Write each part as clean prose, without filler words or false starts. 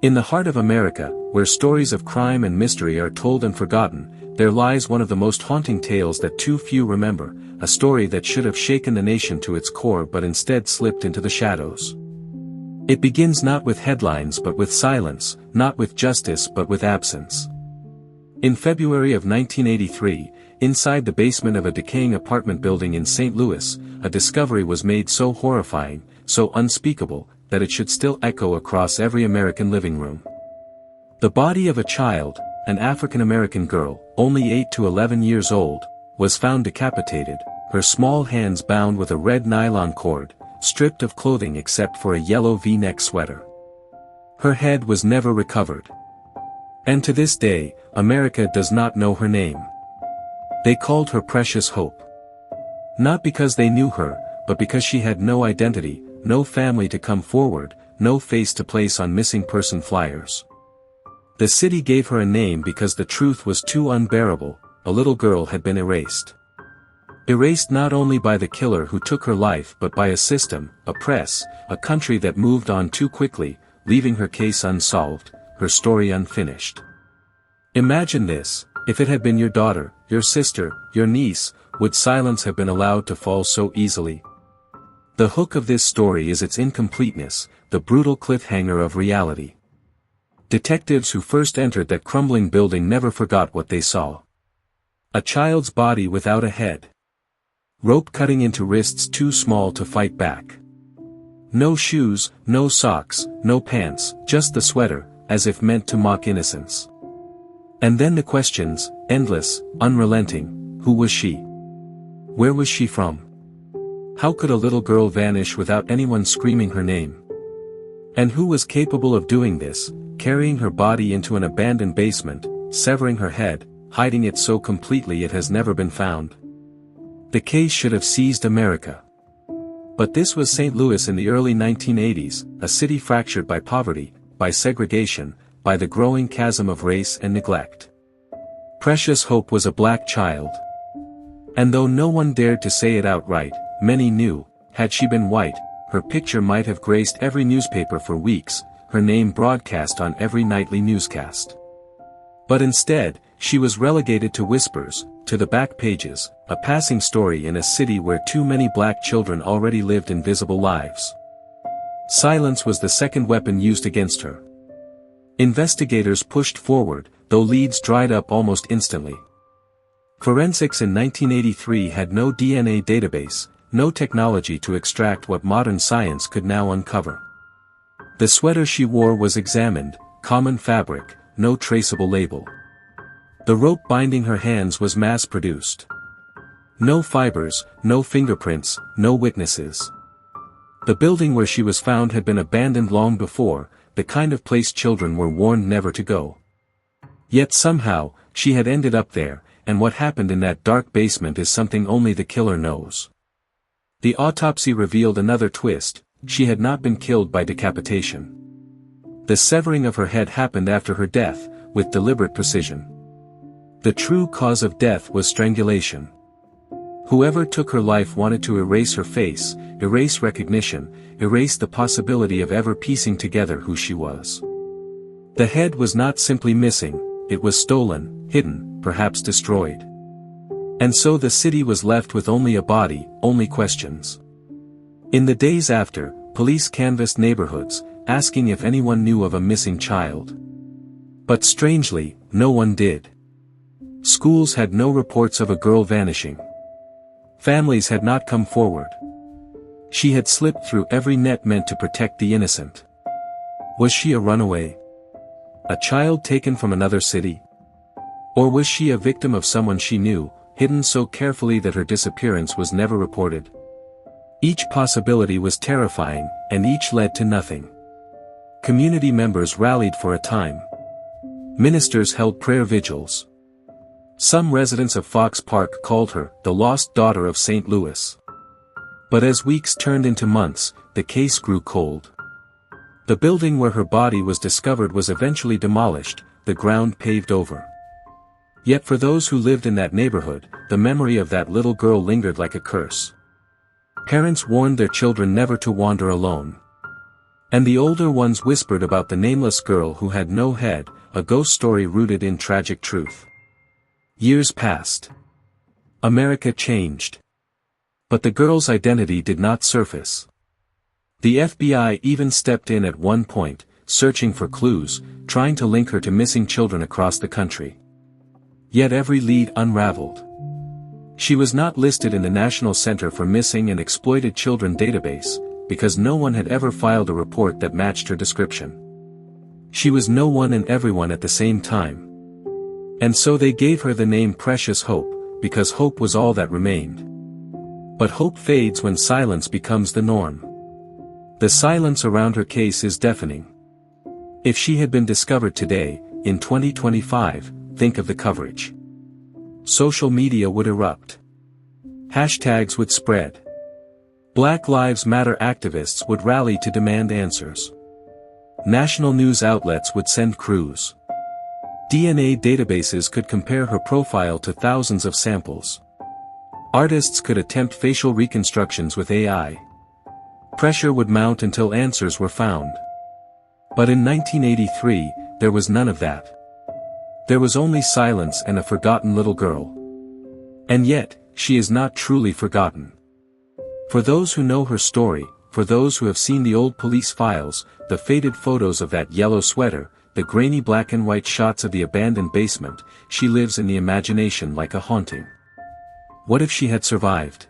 In the heart of America, where stories of crime and mystery are told and forgotten, there lies one of the most haunting tales that too few remember, a story that should have shaken the nation to its core but instead slipped into the shadows. It begins not with headlines but with silence, not with justice but with absence. In February of 1983, inside the basement of a decaying apartment building in St. Louis, a discovery was made so horrifying, so unspeakable, that it should still echo across every American living room. The body of a child, an African-American girl, only 8 to 11 years old, was found decapitated, her small hands bound with a red nylon cord, stripped of clothing except for a yellow V-neck sweater. Her head was never recovered. And to this day, America does not know her name. They called her Precious Hope. Not because they knew her, but because she had no identity, no family to come forward, no face to place on missing person flyers. The city gave her a name because the truth was too unbearable: a little girl had been erased. Erased not only by the killer who took her life but by a system, a press, a country that moved on too quickly, leaving her case unsolved, her story unfinished. Imagine this: if it had been your daughter, your sister, your niece, would silence have been allowed to fall so easily? The hook of this story is its incompleteness, the brutal cliffhanger of reality. Detectives who first entered that crumbling building never forgot what they saw. A child's body without a head. Rope cutting into wrists too small to fight back. No shoes, no socks, no pants, just the sweater, as if meant to mock innocence. And then the questions, endless, unrelenting: who was she? Where was she from? How could a little girl vanish without anyone screaming her name? And who was capable of doing this, carrying her body into an abandoned basement, severing her head, hiding it so completely it has never been found? The case should have seized America. But this was St. Louis in the early 1980s, a city fractured by poverty, by segregation, by the growing chasm of race and neglect. Precious Hope was a black child. And though no one dared to say it outright, many knew, had she been white, her picture might have graced every newspaper for weeks, her name broadcast on every nightly newscast. But instead, she was relegated to whispers, to the back pages, a passing story in a city where too many black children already lived invisible lives. Silence was the second weapon used against her. Investigators pushed forward, though leads dried up almost instantly. Forensics in 1983 had no DNA database, no technology to extract what modern science could now uncover. The sweater she wore was examined, common fabric, no traceable label. The rope binding her hands was mass-produced. No fibers, no fingerprints, no witnesses. The building where she was found had been abandoned long before, the kind of place children were warned never to go. Yet somehow, she had ended up there, and what happened in that dark basement is something only the killer knows. The autopsy revealed another twist: she had not been killed by decapitation. The severing of her head happened after her death, with deliberate precision. The true cause of death was strangulation. Whoever took her life wanted to erase her face, erase recognition, erase the possibility of ever piecing together who she was. The head was not simply missing, it was stolen, hidden, perhaps destroyed. And so the city was left with only a body, only questions. In the days after, police canvassed neighborhoods, asking if anyone knew of a missing child. But strangely, no one did. Schools had no reports of a girl vanishing. Families had not come forward. She had slipped through every net meant to protect the innocent. Was she a runaway? A child taken from another city? Or was she a victim of someone she knew, hidden so carefully that her disappearance was never reported? Each possibility was terrifying, and each led to nothing. Community members rallied for a time. Ministers held prayer vigils. Some residents of Fox Park called her the lost daughter of St. Louis. But as weeks turned into months, the case grew cold. The building where her body was discovered was eventually demolished, the ground paved over. Yet for those who lived in that neighborhood, the memory of that little girl lingered like a curse. Parents warned their children never to wander alone. And the older ones whispered about the nameless girl who had no head, a ghost story rooted in tragic truth. Years passed. America changed. But the girl's identity did not surface. The FBI even stepped in at one point, searching for clues, trying to link her to missing children across the country. Yet every lead unraveled. She was not listed in the National Center for Missing and Exploited Children database, because no one had ever filed a report that matched her description. She was no one and everyone at the same time. And so they gave her the name Precious Hope, because hope was all that remained. But hope fades when silence becomes the norm. The silence around her case is deafening. If she had been discovered today, in 2025, think of the coverage. Social media would erupt. Hashtags would spread. Black Lives Matter activists would rally to demand answers. National news outlets would send crews. DNA databases could compare her profile to thousands of samples. Artists could attempt facial reconstructions with AI. Pressure would mount until answers were found. But in 1983, there was none of that. There was only silence and a forgotten little girl. And yet, she is not truly forgotten. For those who know her story, for those who have seen the old police files, the faded photos of that yellow sweater, the grainy black and white shots of the abandoned basement, she lives in the imagination like a haunting. What if she had survived?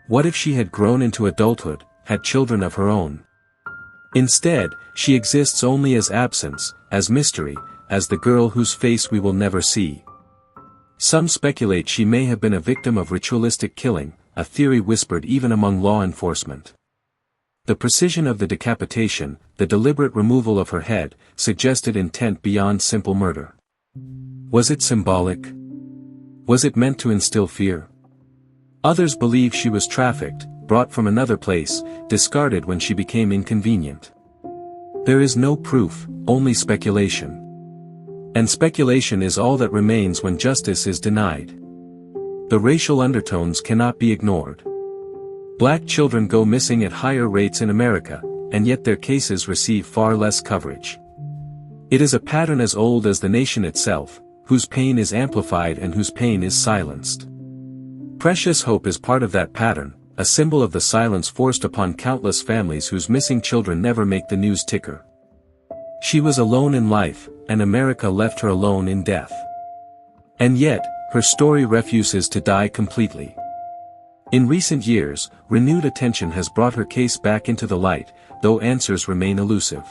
What if she had grown into adulthood, had children of her own? Instead, she exists only as absence, as mystery, as the girl whose face we will never see. Some speculate she may have been a victim of ritualistic killing, a theory whispered even among law enforcement. The precision of the decapitation, the deliberate removal of her head, suggested intent beyond simple murder. Was it symbolic? Was it meant to instill fear? Others believe she was trafficked, brought from another place, discarded when she became inconvenient. There is no proof, only speculation. And speculation is all that remains when justice is denied. The racial undertones cannot be ignored. Black children go missing at higher rates in America, and yet their cases receive far less coverage. It is a pattern as old as the nation itself, whose pain is amplified and whose pain is silenced. Precious Hope is part of that pattern, a symbol of the silence forced upon countless families whose missing children never make the news ticker. She was alone in life, and America left her alone in death. And yet, her story refuses to die completely. In recent years, renewed attention has brought her case back into the light, though answers remain elusive.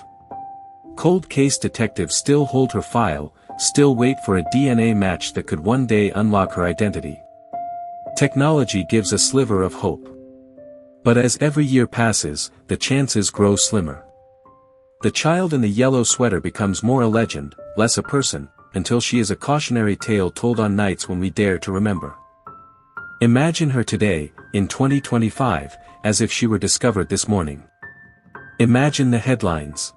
Cold case detectives still hold her file, still wait for a DNA match that could one day unlock her identity. Technology gives a sliver of hope. But as every year passes, the chances grow slimmer. The child in the yellow sweater becomes more a legend, less a person, until she is a cautionary tale told on nights when we dare to remember. Imagine her today, in 2025, as if she were discovered this morning. Imagine the headlines.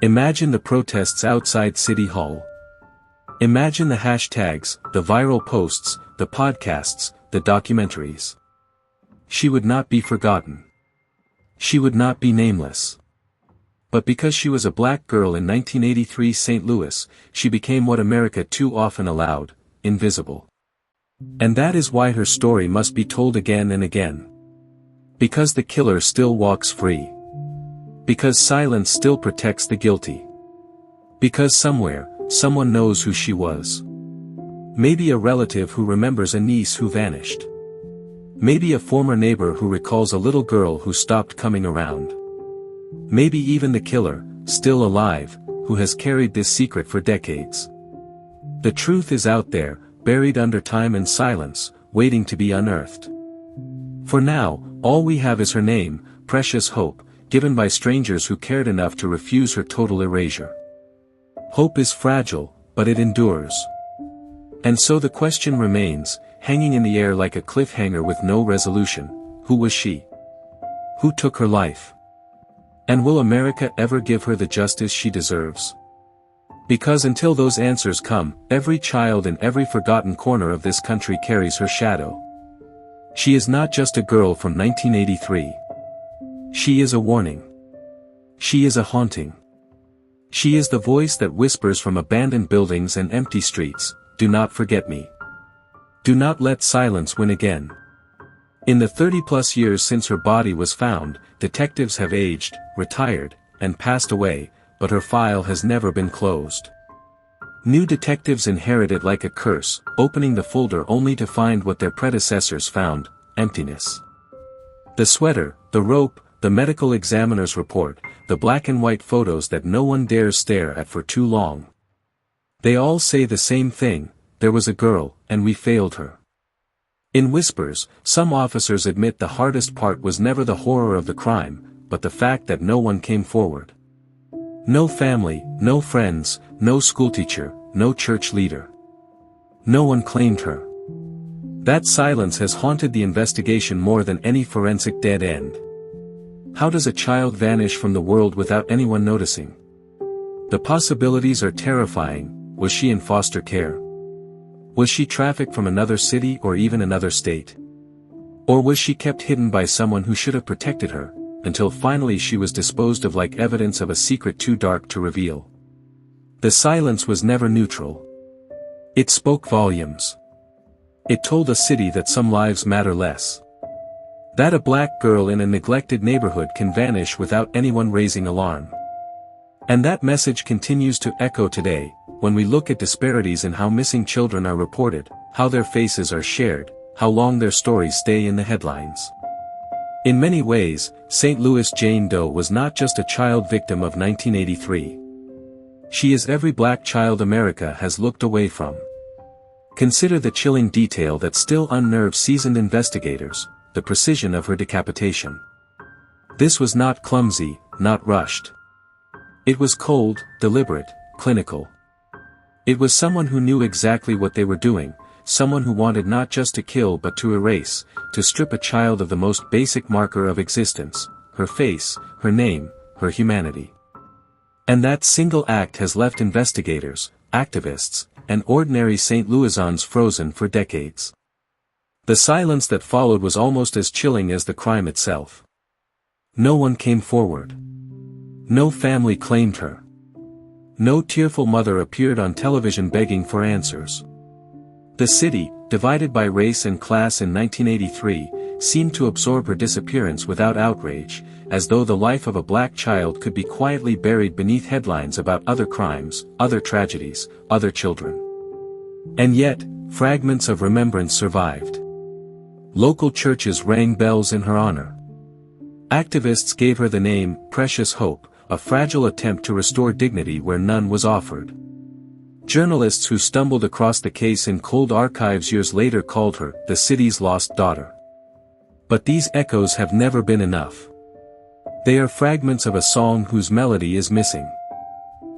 Imagine the protests outside City Hall. Imagine the hashtags, the viral posts, the podcasts, the documentaries. She would not be forgotten. She would not be nameless. But because she was a black girl in 1983 St. Louis, she became what America too often allowed, invisible. And that is why her story must be told again and again. Because the killer still walks free. Because silence still protects the guilty. Because somewhere, someone knows who she was. Maybe a relative who remembers a niece who vanished. Maybe a former neighbor who recalls a little girl who stopped coming around. Maybe even the killer, still alive, who has carried this secret for decades. The truth is out there, buried under time and silence, waiting to be unearthed. For now, all we have is her name, Precious Hope, given by strangers who cared enough to refuse her total erasure. Hope is fragile, but it endures. And so the question remains, hanging in the air like a cliffhanger with no resolution: who was she? Who took her life? And will America ever give her the justice she deserves? Because until those answers come, every child in every forgotten corner of this country carries her shadow. She is not just a girl from 1983. She is a warning. She is a haunting. She is the voice that whispers from abandoned buildings and empty streets, "Do not forget me. Do not let silence win again." In the 30-plus years since her body was found, detectives have aged, retired, and passed away, but her file has never been closed. New detectives inherit it like a curse, opening the folder only to find what their predecessors found: emptiness. The sweater, the rope, the medical examiner's report, the black and white photos that no one dares stare at for too long. They all say the same thing: there was a girl, and we failed her. In whispers, some officers admit the hardest part was never the horror of the crime, but the fact that no one came forward. No family, no friends, no schoolteacher, no church leader. No one claimed her. That silence has haunted the investigation more than any forensic dead end. How does a child vanish from the world without anyone noticing? The possibilities are terrifying. Was she in foster care? Was she trafficked from another city or even another state? Or was she kept hidden by someone who should have protected her, until finally she was disposed of like evidence of a secret too dark to reveal? The silence was never neutral. It spoke volumes. It told a city that some lives matter less. That a black girl in a neglected neighborhood can vanish without anyone raising alarm. And that message continues to echo today, when we look at disparities in how missing children are reported, how their faces are shared, how long their stories stay in the headlines. In many ways, St. Louis Jane Doe was not just a child victim of 1983. She is every black child America has looked away from. Consider the chilling detail that still unnerves seasoned investigators: the precision of her decapitation. This was not clumsy, not rushed. It was cold, deliberate, clinical. It was someone who knew exactly what they were doing, someone who wanted not just to kill but to erase, to strip a child of the most basic marker of existence: her face, her name, her humanity. And that single act has left investigators, activists, and ordinary St. Louisans frozen for decades. The silence that followed was almost as chilling as the crime itself. No one came forward. No family claimed her. No tearful mother appeared on television begging for answers. The city, divided by race and class in 1983, seemed to absorb her disappearance without outrage, as though the life of a black child could be quietly buried beneath headlines about other crimes, other tragedies, other children. And yet, fragments of remembrance survived. Local churches rang bells in her honor. Activists gave her the name Precious Hope, a fragile attempt to restore dignity where none was offered. Journalists who stumbled across the case in cold archives years later called her the city's lost daughter. But these echoes have never been enough. They are fragments of a song whose melody is missing.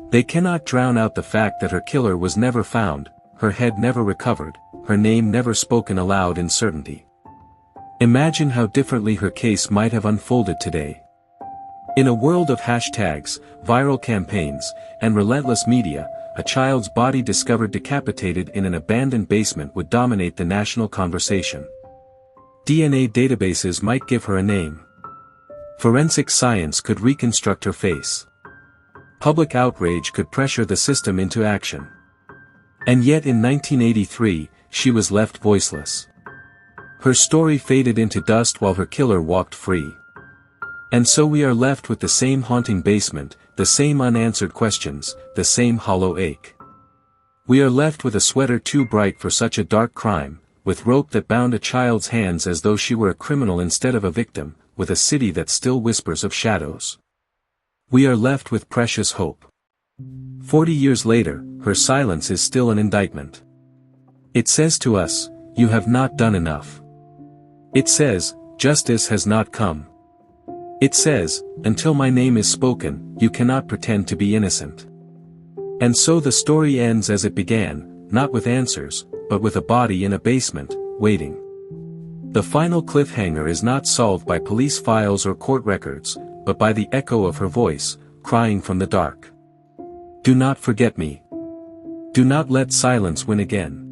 They cannot drown out the fact that her killer was never found, her head never recovered, her name never spoken aloud in certainty. Imagine how differently her case might have unfolded today. In a world of hashtags, viral campaigns, and relentless media, a child's body discovered decapitated in an abandoned basement would dominate the national conversation. DNA databases might give her a name. Forensic science could reconstruct her face. Public outrage could pressure the system into action. And yet in 1983, she was left voiceless. Her story faded into dust while her killer walked free. And so we are left with the same haunting basement, the same unanswered questions, the same hollow ache. We are left with a sweater too bright for such a dark crime, with rope that bound a child's hands as though she were a criminal instead of a victim, with a city that still whispers of shadows. We are left with precious hope. 40 years later, her silence is still an indictment. It says to us, you have not done enough. It says, justice has not come. It says, until my name is spoken, you cannot pretend to be innocent. And so the story ends as it began, not with answers, but with a body in a basement, waiting. The final cliffhanger is not solved by police files or court records, but by the echo of her voice, crying from the dark. Do not forget me. Do not let silence win again.